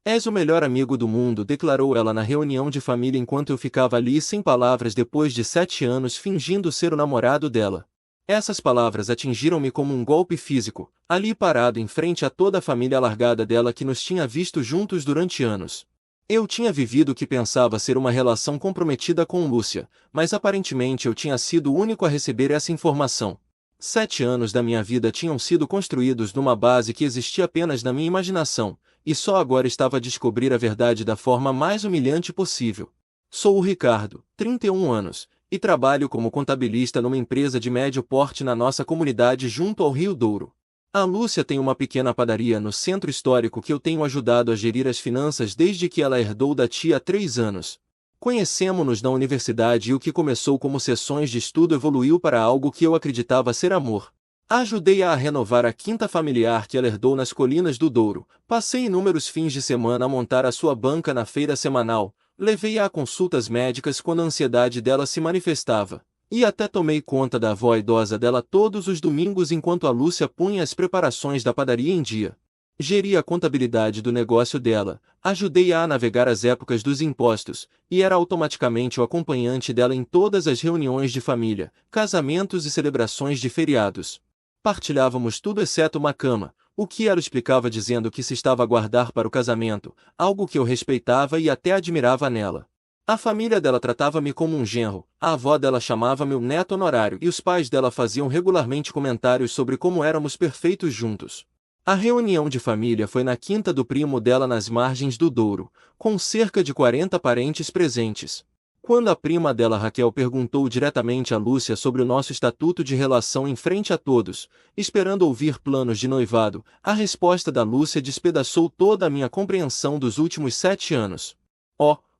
És o melhor amigo do mundo, declarou ela na reunião de família enquanto eu ficava ali sem palavras depois de 7 anos fingindo ser o namorado dela. Essas palavras atingiram-me como um golpe físico, ali parado em frente a toda a família alargada dela que nos tinha visto juntos durante anos. Eu tinha vivido o que pensava ser uma relação comprometida com Lúcia, mas aparentemente eu tinha sido o único a receber essa informação. 7 anos da minha vida tinham sido construídos numa base que existia apenas na minha imaginação, e só agora estava a descobrir a verdade da forma mais humilhante possível. Sou o Ricardo, 31 anos, e trabalho como contabilista numa empresa de médio porte na nossa comunidade junto ao Rio Douro. A Lúcia tem uma pequena padaria no centro histórico que eu tenho ajudado a gerir as finanças desde que ela herdou da tia há 3 anos. Conhecemo-nos na universidade e o que começou como sessões de estudo evoluiu para algo que eu acreditava ser amor. Ajudei-a a renovar a quinta familiar que ela herdou nas colinas do Douro, passei inúmeros fins de semana a montar a sua banca na feira semanal, levei-a a consultas médicas quando a ansiedade dela se manifestava. E até tomei conta da avó idosa dela todos os domingos enquanto a Lúcia punha as preparações da padaria em dia. Geri a contabilidade do negócio dela, ajudei-a a navegar as épocas dos impostos, e era automaticamente o acompanhante dela em todas as reuniões de família, casamentos e celebrações de feriados. Partilhávamos tudo exceto uma cama, o que ela explicava dizendo que se estava a guardar para o casamento, algo que eu respeitava e até admirava nela. A família dela tratava-me como um genro, a avó dela chamava-me o neto honorário e os pais dela faziam regularmente comentários sobre como éramos perfeitos juntos. A reunião de família foi na quinta do primo dela nas margens do Douro, com cerca de 40 parentes presentes. Quando a prima dela Raquel perguntou diretamente a Lúcia sobre o nosso estatuto de relação em frente a todos, esperando ouvir planos de noivado, a resposta da Lúcia despedaçou toda a minha compreensão dos últimos 7 anos.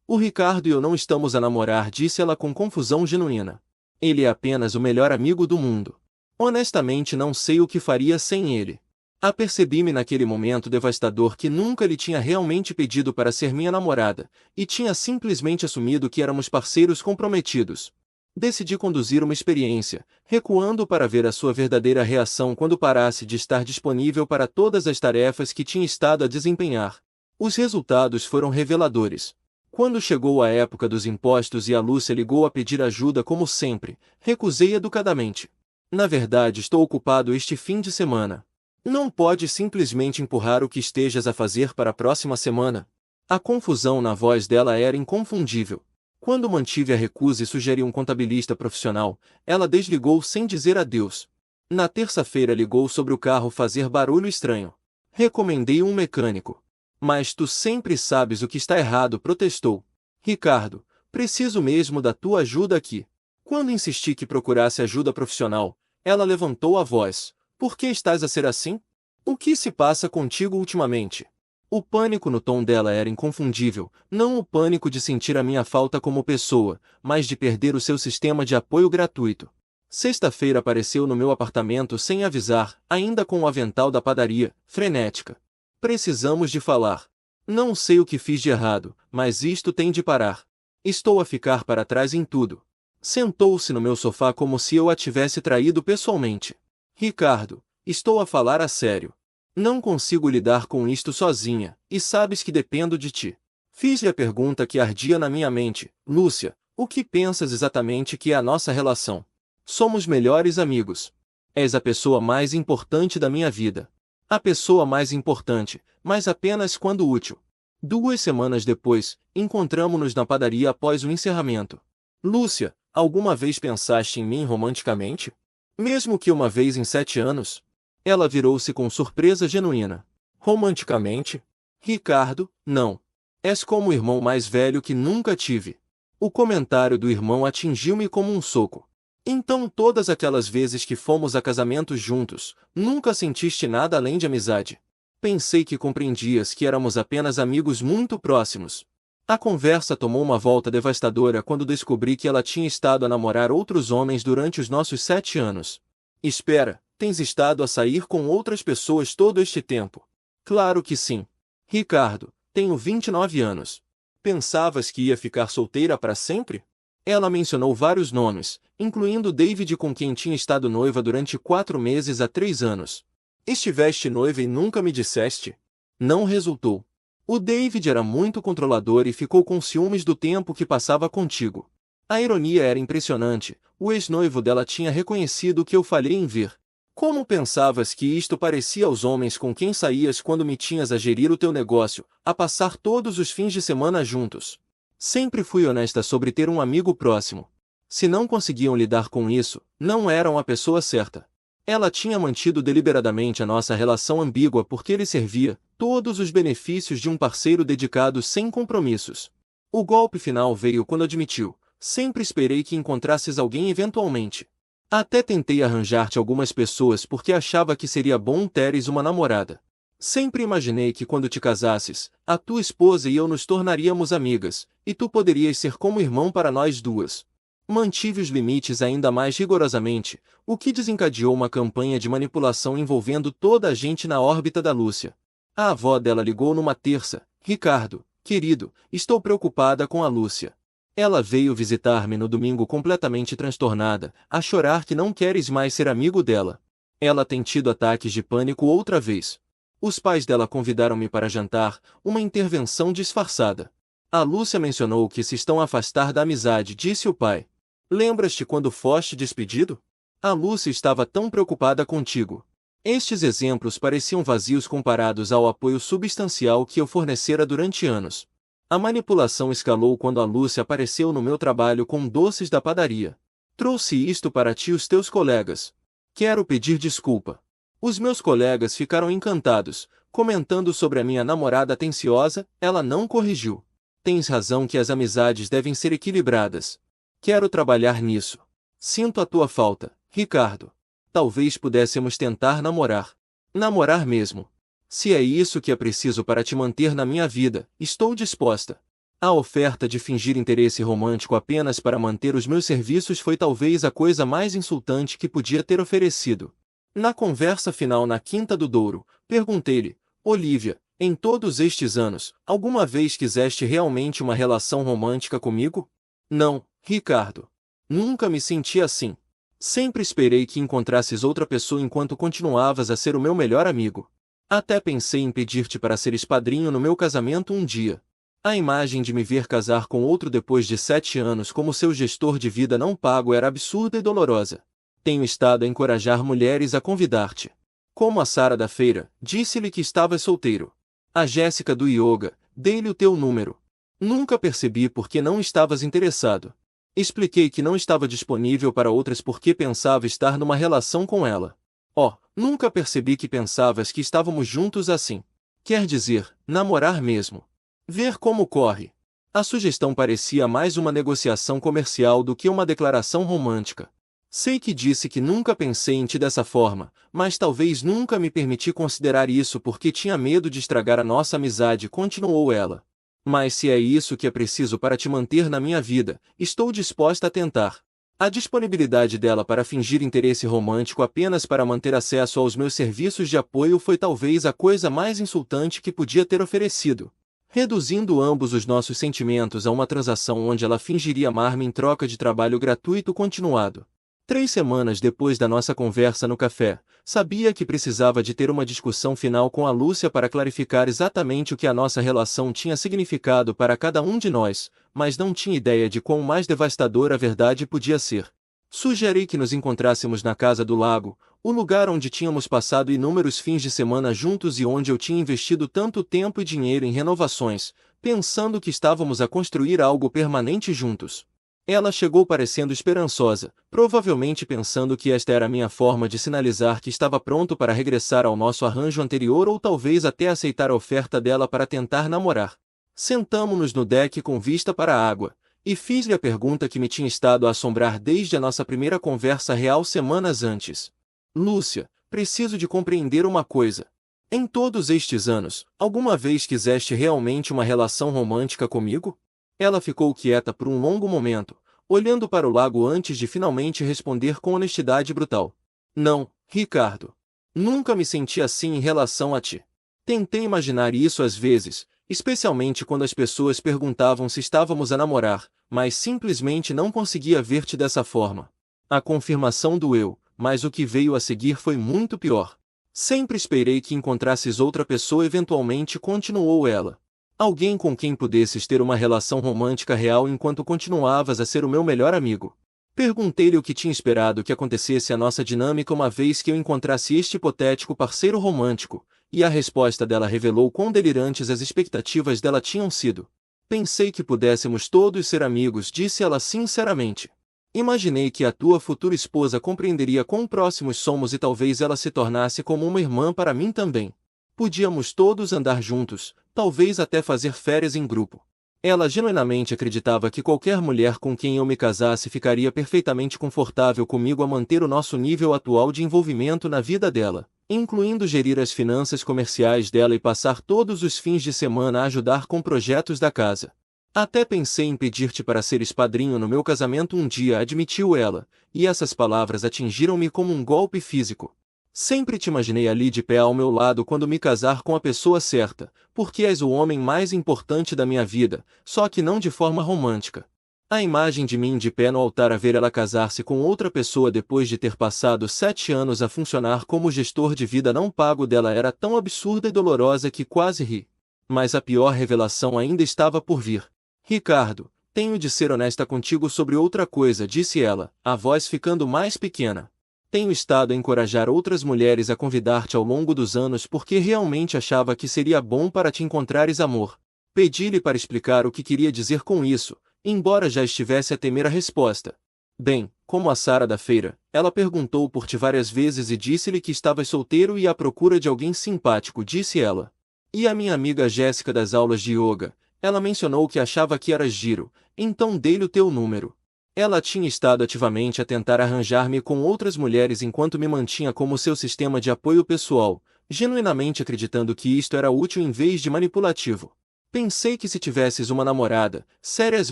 O Ricardo e eu não estamos a namorar, disse ela com confusão genuína. Ele é apenas o melhor amigo do mundo. Honestamente não sei o que faria sem ele. Apercebi-me naquele momento devastador que nunca lhe tinha realmente pedido para ser minha namorada, e tinha simplesmente assumido que éramos parceiros comprometidos. Decidi conduzir uma experiência, recuando para ver a sua verdadeira reação quando parasse de estar disponível para todas as tarefas que tinha estado a desempenhar. Os resultados foram reveladores. Quando chegou a época dos impostos e a Lúcia ligou a pedir ajuda como sempre, recusei educadamente. Na verdade, estou ocupado este fim de semana. Não pode simplesmente empurrar o que estejas a fazer para a próxima semana? A confusão na voz dela era inconfundível. Quando mantive a recusa e sugeri um contabilista profissional, ela desligou sem dizer adeus. Na terça-feira ligou sobre o carro fazer barulho estranho. Recomendei um mecânico. Mas tu sempre sabes o que está errado, protestou. Ricardo, preciso mesmo da tua ajuda aqui. Quando insisti que procurasse ajuda profissional, ela levantou a voz. Por que estás a ser assim? O que se passa contigo ultimamente? O pânico no tom dela era inconfundível, não o pânico de sentir a minha falta como pessoa, mas de perder o seu sistema de apoio gratuito. Sexta-feira apareceu no meu apartamento sem avisar, ainda com o avental da padaria, frenética. Precisamos de falar. Não sei o que fiz de errado, mas isto tem de parar. Estou a ficar para trás em tudo. Sentou-se no meu sofá como se eu a tivesse traído pessoalmente. Ricardo, estou a falar a sério. Não consigo lidar com isto sozinha, e sabes que dependo de ti. Fiz-lhe a pergunta que ardia na minha mente. Lúcia, o que pensas exatamente que é a nossa relação? Somos melhores amigos. És a pessoa mais importante da minha vida. A pessoa mais importante, mas apenas quando útil. 2 semanas depois, encontramo-nos na padaria após o encerramento. Lúcia, alguma vez pensaste em mim romanticamente? Mesmo que uma vez em 7 anos? Ela virou-se com surpresa genuína. Romanticamente? Ricardo, não. És como o irmão mais velho que nunca tive. O comentário do irmão atingiu-me como um soco. Então todas aquelas vezes que fomos a casamentos juntos, nunca sentiste nada além de amizade. Pensei que compreendias que éramos apenas amigos muito próximos. A conversa tomou uma volta devastadora quando descobri que ela tinha estado a namorar outros homens durante os nossos 7 anos. Espera, tens estado a sair com outras pessoas todo este tempo? Claro que sim. Ricardo, tenho 29 anos. Pensavas que ia ficar solteira para sempre? Ela mencionou vários nomes, incluindo David, com quem tinha estado noiva durante 4 meses há 3 anos. Estiveste noiva e nunca me disseste? Não resultou. O David era muito controlador e ficou com ciúmes do tempo que passava contigo. A ironia era impressionante, o ex-noivo dela tinha reconhecido o que eu falhei em ver. Como pensavas que isto parecia aos homens com quem saías quando me tinhas a gerir o teu negócio, a passar todos os fins de semana juntos? Sempre fui honesta sobre ter um amigo próximo. Se não conseguiam lidar com isso, não eram a pessoa certa. Ela tinha mantido deliberadamente a nossa relação ambígua porque lhe servia todos os benefícios de um parceiro dedicado sem compromissos. O golpe final veio quando admitiu: sempre esperei que encontrasses alguém eventualmente. Até tentei arranjar-te algumas pessoas porque achava que seria bom teres uma namorada. Sempre imaginei que quando te casasses, a tua esposa e eu nos tornaríamos amigas, e tu poderias ser como irmão para nós duas. Mantive os limites ainda mais rigorosamente, o que desencadeou uma campanha de manipulação envolvendo toda a gente na órbita da Lúcia. A avó dela ligou numa terça: Ricardo, querido, estou preocupada com a Lúcia. Ela veio visitar-me no domingo completamente transtornada, a chorar que não queres mais ser amigo dela. Ela tem tido ataques de pânico outra vez. Os pais dela convidaram-me para jantar, uma intervenção disfarçada. A Lúcia mencionou que se estão a afastar da amizade, disse o pai. Lembras-te quando foste despedido? A Lúcia estava tão preocupada contigo. Estes exemplos pareciam vazios comparados ao apoio substancial que eu fornecera durante anos. A manipulação escalou quando a Lúcia apareceu no meu trabalho com doces da padaria. Trouxe isto para ti e os teus colegas. Quero pedir desculpa. Os meus colegas ficaram encantados, comentando sobre a minha namorada atenciosa. Ela não corrigiu. Tens razão que as amizades devem ser equilibradas. Quero trabalhar nisso. Sinto a tua falta, Ricardo. Talvez pudéssemos tentar namorar. Namorar mesmo. Se é isso que é preciso para te manter na minha vida, estou disposta. A oferta de fingir interesse romântico apenas para manter os meus serviços foi talvez a coisa mais insultante que podia ter oferecido. Na conversa final na Quinta do Douro, perguntei-lhe: Olívia, em todos estes anos, alguma vez quiseste realmente uma relação romântica comigo? Não, Ricardo. Nunca me senti assim. Sempre esperei que encontrasses outra pessoa enquanto continuavas a ser o meu melhor amigo. Até pensei em pedir-te para seres padrinho no meu casamento um dia. A imagem de me ver casar com outro depois de 7 anos como seu gestor de vida não pago era absurda e dolorosa. Tenho estado a encorajar mulheres a convidar-te. Como a Sara da feira, disse-lhe que estavas solteiro. A Jéssica do yoga, dei-lhe o teu número. Nunca percebi por que não estavas interessado. Expliquei que não estava disponível para outras porque pensava estar numa relação com ela. Oh, nunca percebi que pensavas que estávamos juntos assim. Quer dizer, namorar mesmo. Ver como corre. A sugestão parecia mais uma negociação comercial do que uma declaração romântica. Sei que disse que nunca pensei em ti dessa forma, mas talvez nunca me permiti considerar isso porque tinha medo de estragar a nossa amizade, continuou ela. Mas se é isso que é preciso para te manter na minha vida, estou disposta a tentar. A disponibilidade dela para fingir interesse romântico apenas para manter acesso aos meus serviços de apoio foi talvez a coisa mais insultante que podia ter oferecido. Reduzindo ambos os nossos sentimentos a uma transação onde ela fingiria amar-me em troca de trabalho gratuito continuado. 3 semanas depois da nossa conversa no café, sabia que precisava de ter uma discussão final com a Lúcia para clarificar exatamente o que a nossa relação tinha significado para cada um de nós, mas não tinha ideia de quão mais devastadora a verdade podia ser. Sugeri que nos encontrássemos na Casa do Lago, o lugar onde tínhamos passado inúmeros fins de semana juntos e onde eu tinha investido tanto tempo e dinheiro em renovações, pensando que estávamos a construir algo permanente juntos. Ela chegou parecendo esperançosa, provavelmente pensando que esta era a minha forma de sinalizar que estava pronto para regressar ao nosso arranjo anterior ou talvez até aceitar a oferta dela para tentar namorar. Sentamo-nos no deck com vista para a água, e fiz-lhe a pergunta que me tinha estado a assombrar desde a nossa primeira conversa real semanas antes. Lúcia, preciso de compreender uma coisa. Em todos estes anos, alguma vez quiseste realmente uma relação romântica comigo? Ela ficou quieta por um longo momento, olhando para o lago antes de finalmente responder com honestidade brutal. Não, Ricardo. Nunca me senti assim em relação a ti. Tentei imaginar isso às vezes, especialmente quando as pessoas perguntavam se estávamos a namorar, mas simplesmente não conseguia ver-te dessa forma. A confirmação doeu, mas o que veio a seguir foi muito pior. Sempre esperei que encontrasses outra pessoa eventualmente, continuou ela. Alguém com quem pudesses ter uma relação romântica real enquanto continuavas a ser o meu melhor amigo. Perguntei-lhe o que tinha esperado que acontecesse a nossa dinâmica uma vez que eu encontrasse este hipotético parceiro romântico, e a resposta dela revelou quão delirantes as expectativas dela tinham sido. Pensei que pudéssemos todos ser amigos, disse ela sinceramente. Imaginei que a tua futura esposa compreenderia quão próximos somos e talvez ela se tornasse como uma irmã para mim também. Podíamos todos andar juntos, talvez até fazer férias em grupo. Ela genuinamente acreditava que qualquer mulher com quem eu me casasse ficaria perfeitamente confortável comigo a manter o nosso nível atual de envolvimento na vida dela, incluindo gerir as finanças comerciais dela e passar todos os fins de semana a ajudar com projetos da casa. Até pensei em pedir-te para seres padrinho no meu casamento um dia, admitiu ela, e essas palavras atingiram-me como um golpe físico. Sempre te imaginei ali de pé ao meu lado quando me casar com a pessoa certa, porque és o homem mais importante da minha vida, só que não de forma romântica. A imagem de mim de pé no altar a ver ela casar-se com outra pessoa depois de ter passado 7 anos a funcionar como gestor de vida não pago dela era tão absurda e dolorosa que quase ri. Mas a pior revelação ainda estava por vir. Ricardo, tenho de ser honesta contigo sobre outra coisa, disse ela, a voz ficando mais pequena. Tenho estado a encorajar outras mulheres a convidar-te ao longo dos anos porque realmente achava que seria bom para te encontrares amor. Pedi-lhe para explicar o que queria dizer com isso, embora já estivesse a temer a resposta. Bem, como a Sara da feira, ela perguntou por ti várias vezes e disse-lhe que estavas solteiro e à procura de alguém simpático, disse ela. E a minha amiga Jéssica das aulas de yoga, ela mencionou que achava que eras giro, então dei-lhe o teu número. Ela tinha estado ativamente a tentar arranjar-me com outras mulheres enquanto me mantinha como seu sistema de apoio pessoal, genuinamente acreditando que isto era útil em vez de manipulativo. Pensei que se tivesses uma namorada, serías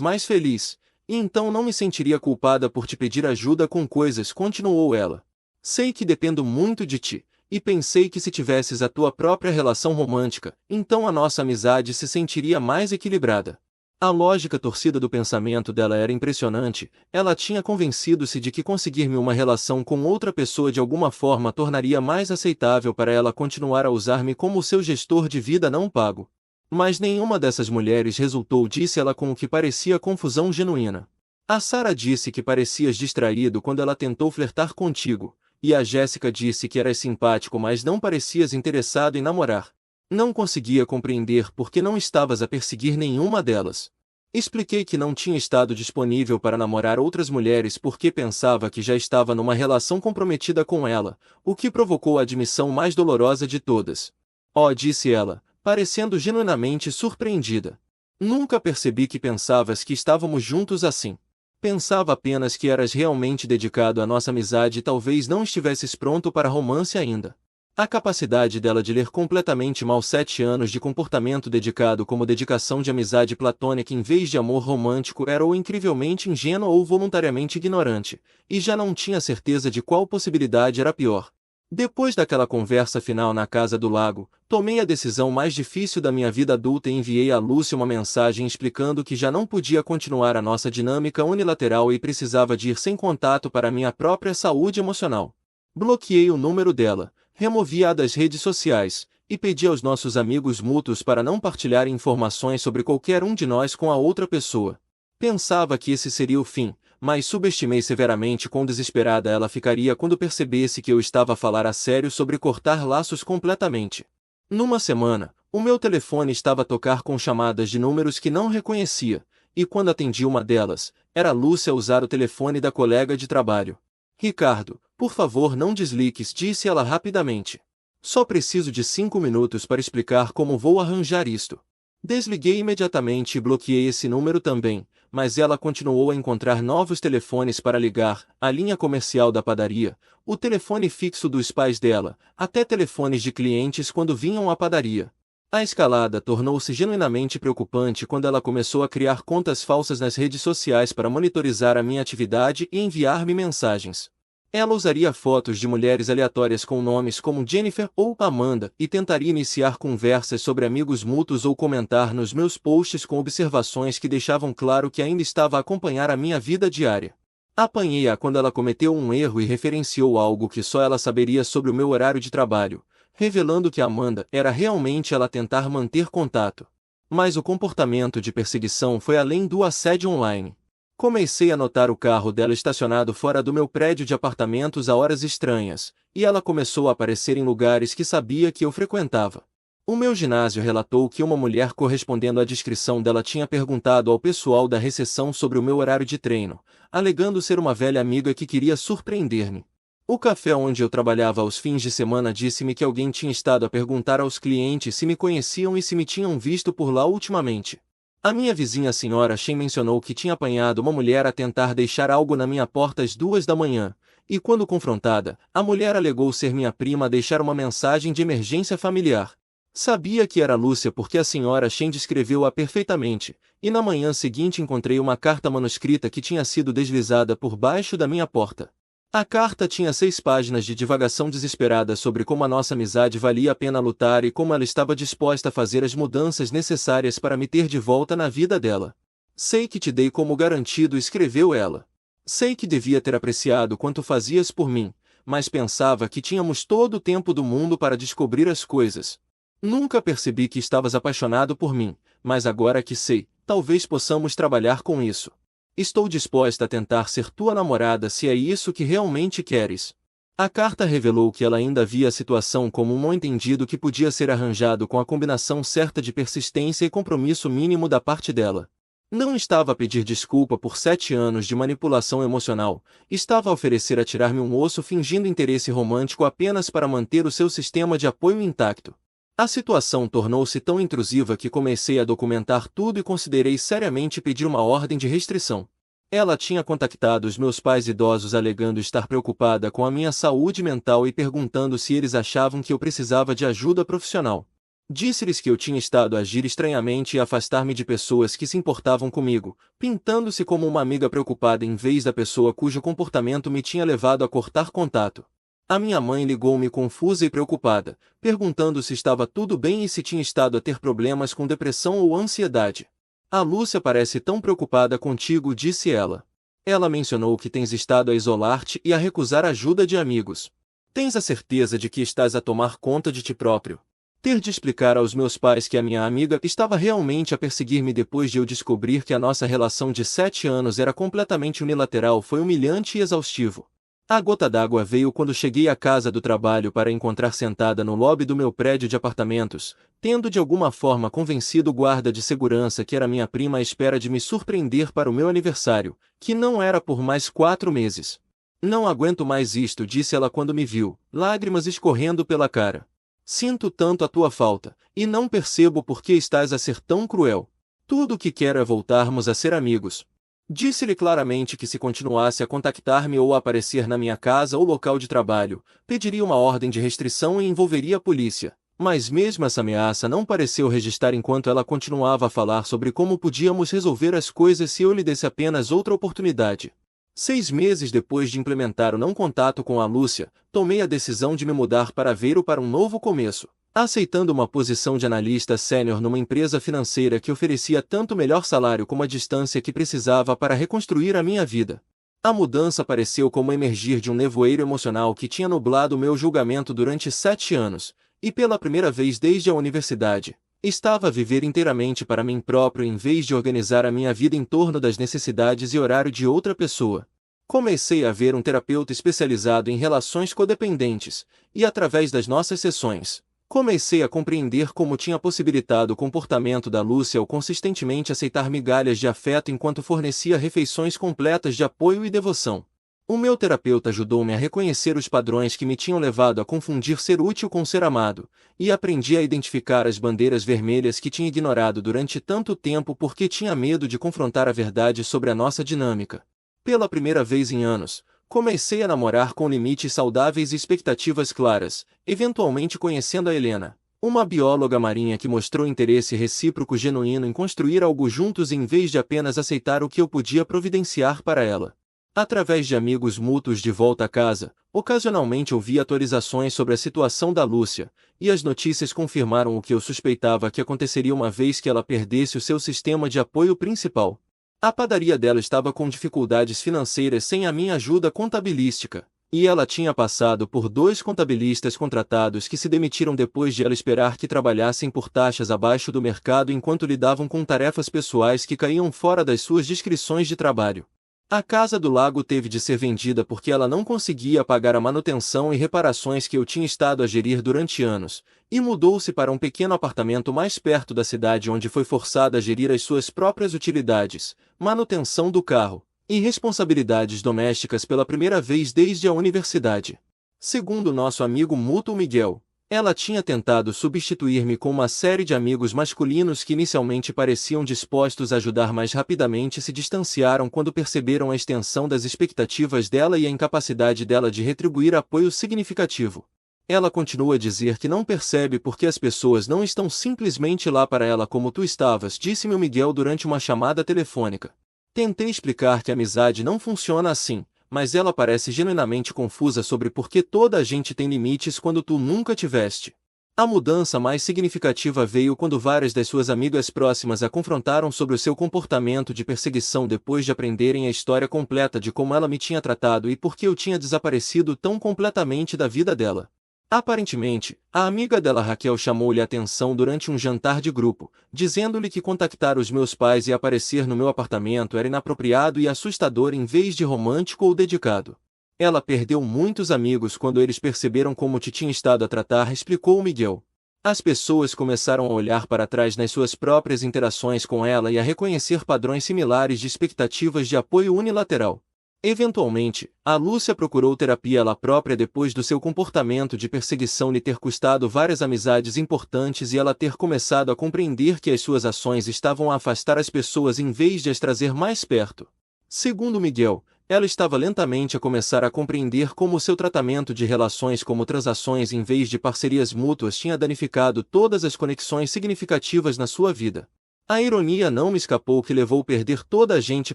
mais feliz, e então não me sentiria culpada por te pedir ajuda com coisas, continuou ela. Sei que dependo muito de ti, e pensei que se tivesses a tua própria relação romântica, então a nossa amizade se sentiria mais equilibrada. A lógica torcida do pensamento dela era impressionante, ela tinha convencido-se de que conseguir-me uma relação com outra pessoa de alguma forma tornaria mais aceitável para ela continuar a usar-me como seu gestor de vida não pago. Mas nenhuma dessas mulheres resultou, disse ela com o que parecia confusão genuína. A Sara disse que parecias distraído quando ela tentou flertar contigo, e a Jéssica disse que eras simpático mas não parecias interessado em namorar. Não conseguia compreender por que não estavas a perseguir nenhuma delas. Expliquei que não tinha estado disponível para namorar outras mulheres porque pensava que já estava numa relação comprometida com ela, o que provocou a admissão mais dolorosa de todas. Oh, disse ela, parecendo genuinamente surpreendida. Nunca percebi que pensavas que estávamos juntos assim. Pensava apenas que eras realmente dedicado à nossa amizade e talvez não estivesses pronto para romance ainda. A capacidade dela de ler completamente mal 7 anos de comportamento dedicado como dedicação de amizade platônica em vez de amor romântico era ou incrivelmente ingênua ou voluntariamente ignorante, e já não tinha certeza de qual possibilidade era pior. Depois daquela conversa final na casa do lago, tomei a decisão mais difícil da minha vida adulta e enviei a Lúcia uma mensagem explicando que já não podia continuar a nossa dinâmica unilateral e precisava de ir sem contato para minha própria saúde emocional. Bloqueei o número dela, removi-a das redes sociais, e pedi aos nossos amigos mútuos para não partilharem informações sobre qualquer um de nós com a outra pessoa. Pensava que esse seria o fim, mas subestimei severamente quão desesperada ela ficaria quando percebesse que eu estava a falar a sério sobre cortar laços completamente. Numa semana, o meu telefone estava a tocar com chamadas de números que não reconhecia, e quando atendi uma delas, era Lúcia a usar o telefone da colega de trabalho. Ricardo, por favor não desligues, disse ela rapidamente. Só preciso de 5 minutos para explicar como vou arranjar isto. Desliguei imediatamente e bloqueei esse número também, mas ela continuou a encontrar novos telefones para ligar, a linha comercial da padaria, o telefone fixo dos pais dela, até telefones de clientes quando vinham à padaria. A escalada tornou-se genuinamente preocupante quando ela começou a criar contas falsas nas redes sociais para monitorizar a minha atividade e enviar-me mensagens. Ela usaria fotos de mulheres aleatórias com nomes como Jennifer ou Amanda e tentaria iniciar conversas sobre amigos mútuos ou comentar nos meus posts com observações que deixavam claro que ainda estava a acompanhar a minha vida diária. Apanhei-a quando ela cometeu um erro e referenciou algo que só ela saberia sobre o meu horário de trabalho, revelando que Amanda era realmente ela a tentar manter contato. Mas o comportamento de perseguição foi além do assédio online. Comecei a notar o carro dela estacionado fora do meu prédio de apartamentos a horas estranhas, e ela começou a aparecer em lugares que sabia que eu frequentava. O meu ginásio relatou que uma mulher correspondendo à descrição dela tinha perguntado ao pessoal da recepção sobre o meu horário de treino, alegando ser uma velha amiga que queria surpreender-me. O café onde eu trabalhava aos fins de semana disse-me que alguém tinha estado a perguntar aos clientes se me conheciam e se me tinham visto por lá ultimamente. A minha vizinha a senhora Shen mencionou que tinha apanhado uma mulher a tentar deixar algo na minha porta às 2 da manhã, e quando confrontada, a mulher alegou ser minha prima a deixar uma mensagem de emergência familiar. Sabia que era Lúcia porque a senhora Shen descreveu-a perfeitamente, e na manhã seguinte encontrei uma carta manuscrita que tinha sido deslizada por baixo da minha porta. A carta tinha 6 páginas de divagação desesperada sobre como a nossa amizade valia a pena lutar e como ela estava disposta a fazer as mudanças necessárias para me ter de volta na vida dela. Sei que te dei como garantido, escreveu ela. Sei que devia ter apreciado quanto fazias por mim, mas pensava que tínhamos todo o tempo do mundo para descobrir as coisas. Nunca percebi que estavas apaixonado por mim, mas agora que sei, talvez possamos trabalhar com isso. Estou disposta a tentar ser tua namorada se é isso que realmente queres. A carta revelou que ela ainda via a situação como um mal-entendido que podia ser arranjado com a combinação certa de persistência e compromisso mínimo da parte dela. Não estava a pedir desculpa por 7 anos de manipulação emocional, estava a oferecer a tirar-me um osso fingindo interesse romântico apenas para manter o seu sistema de apoio intacto. A situação tornou-se tão intrusiva que comecei a documentar tudo e considerei seriamente pedir uma ordem de restrição. Ela tinha contactado os meus pais idosos alegando estar preocupada com a minha saúde mental e perguntando se eles achavam que eu precisava de ajuda profissional. Disse-lhes que eu tinha estado a agir estranhamente e afastar-me de pessoas que se importavam comigo, pintando-se como uma amiga preocupada em vez da pessoa cujo comportamento me tinha levado a cortar contato. A minha mãe ligou-me confusa e preocupada, perguntando se estava tudo bem e se tinha estado a ter problemas com depressão ou ansiedade. A Lúcia parece tão preocupada contigo, disse ela. Ela mencionou que tens estado a isolar-te e a recusar ajuda de amigos. Tens a certeza de que estás a tomar conta de ti próprio? Ter de explicar aos meus pais que a minha amiga estava realmente a perseguir-me depois de eu descobrir que a nossa relação de 7 anos era completamente unilateral foi humilhante e exaustivo. A gota d'água veio quando cheguei à casa do trabalho para a encontrar sentada no lobby do meu prédio de apartamentos, tendo de alguma forma convencido o guarda de segurança que era minha prima à espera de me surpreender para o meu aniversário, que não era por mais 4 meses. Não aguento mais isto, disse ela quando me viu, lágrimas escorrendo pela cara. Sinto tanto a tua falta, e não percebo por que estás a ser tão cruel. Tudo o que quero é voltarmos a ser amigos. Disse-lhe claramente que se continuasse a contactar-me ou a aparecer na minha casa ou local de trabalho, pediria uma ordem de restrição e envolveria a polícia. Mas mesmo essa ameaça não pareceu registrar enquanto ela continuava a falar sobre como podíamos resolver as coisas se eu lhe desse apenas outra oportunidade. 6 meses depois de implementar o não contato com a Lúcia, tomei a decisão de me mudar para Aveiro para um novo começo, aceitando uma posição de analista sênior numa empresa financeira que oferecia tanto melhor salário como a distância que precisava para reconstruir a minha vida. A mudança pareceu como emergir de um nevoeiro emocional que tinha nublado meu julgamento durante 7 anos, e pela primeira vez desde a universidade, estava a viver inteiramente para mim próprio em vez de organizar a minha vida em torno das necessidades e horário de outra pessoa. Comecei a ver um terapeuta especializado em relações codependentes, e através das nossas sessões, comecei a compreender como tinha possibilitado o comportamento da Lúcia ao consistentemente aceitar migalhas de afeto enquanto fornecia refeições completas de apoio e devoção. O meu terapeuta ajudou-me a reconhecer os padrões que me tinham levado a confundir ser útil com ser amado, e aprendi a identificar as bandeiras vermelhas que tinha ignorado durante tanto tempo porque tinha medo de confrontar a verdade sobre a nossa dinâmica. Pela primeira vez em anos, comecei a namorar com limites saudáveis e expectativas claras, eventualmente conhecendo a Helena, uma bióloga marinha que mostrou interesse recíproco genuíno em construir algo juntos em vez de apenas aceitar o que eu podia providenciar para ela. Através de amigos mútuos de volta a casa, ocasionalmente ouvi atualizações sobre a situação da Lúcia, e as notícias confirmaram o que eu suspeitava que aconteceria uma vez que ela perdesse o seu sistema de apoio principal. A padaria dela estava com dificuldades financeiras sem a minha ajuda contabilística, E ela tinha passado por 2 contabilistas contratados que se demitiram depois de ela esperar que trabalhassem por taxas abaixo do mercado enquanto lidavam com tarefas pessoais que caíam fora das suas descrições de trabalho. A casa do lago teve de ser vendida porque ela não conseguia pagar a manutenção e reparações que eu tinha estado a gerir durante anos, e mudou-se para um pequeno apartamento mais perto da cidade onde foi forçada a gerir as suas próprias utilidades, manutenção do carro e responsabilidades domésticas pela primeira vez desde a universidade. Segundo nosso amigo mútuo Miguel, ela tinha tentado substituir-me com uma série de amigos masculinos que inicialmente pareciam dispostos a ajudar, mas rapidamente se distanciaram quando perceberam a extensão das expectativas dela e a incapacidade dela de retribuir apoio significativo. Ela continua a dizer que não percebe por que as pessoas não estão simplesmente lá para ela como tu estavas, disse-me o Miguel durante uma chamada telefônica. Tentei explicar que a amizade não funciona assim, mas ela parece genuinamente confusa sobre por que toda a gente tem limites quando tu nunca tiveste. A mudança mais significativa veio quando várias das suas amigas próximas a confrontaram sobre o seu comportamento de perseguição depois de aprenderem a história completa de como ela me tinha tratado e por que eu tinha desaparecido tão completamente da vida dela. Aparentemente, a amiga dela Raquel chamou-lhe a atenção durante um jantar de grupo, dizendo-lhe que contactar os meus pais e aparecer no meu apartamento era inapropriado e assustador em vez de romântico ou dedicado. Ela perdeu muitos amigos quando eles perceberam como te tinha estado a tratar, explicou Miguel. As pessoas começaram a olhar para trás nas suas próprias interações com ela e a reconhecer padrões similares de expectativas de apoio unilateral. Eventualmente, a Lúcia procurou terapia ela própria depois do seu comportamento de perseguição lhe ter custado várias amizades importantes e ela ter começado a compreender que as suas ações estavam a afastar as pessoas em vez de as trazer mais perto. Segundo Miguel, ela estava lentamente a começar a compreender como o seu tratamento de relações como transações em vez de parcerias mútuas tinha danificado todas as conexões significativas na sua vida. A ironia não me escapou que levou a perder toda a gente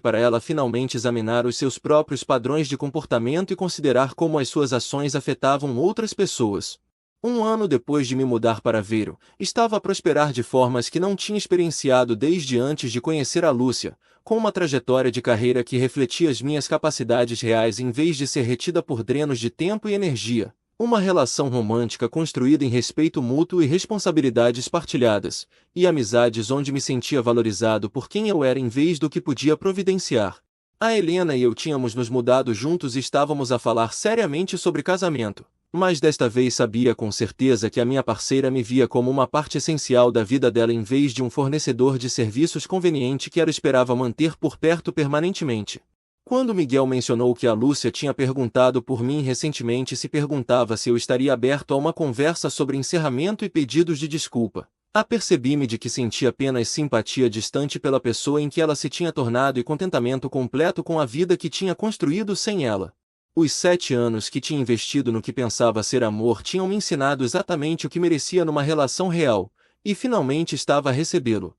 para ela finalmente examinar os seus próprios padrões de comportamento e considerar como as suas ações afetavam outras pessoas. Um ano depois de me mudar para Aveiro, estava a prosperar de formas que não tinha experienciado desde antes de conhecer a Lúcia, com uma trajetória de carreira que refletia as minhas capacidades reais em vez de ser retida por drenos de tempo e energia. Uma relação romântica construída em respeito mútuo e responsabilidades partilhadas, e amizades onde me sentia valorizado por quem eu era em vez do que podia providenciar. A Helena e eu tínhamos nos mudado juntos e estávamos a falar seriamente sobre casamento, mas desta vez sabia com certeza que a minha parceira me via como uma parte essencial da vida dela em vez de um fornecedor de serviços conveniente que ela esperava manter por perto permanentemente. Quando Miguel mencionou que a Lúcia tinha perguntado por mim recentemente e se perguntava se eu estaria aberto a uma conversa sobre encerramento e pedidos de desculpa, apercebi-me de que sentia apenas simpatia distante pela pessoa em que ela se tinha tornado e contentamento completo com a vida que tinha construído sem ela. Os 7 anos que tinha investido no que pensava ser amor tinham me ensinado exatamente o que merecia numa relação real, e finalmente estava a recebê-lo.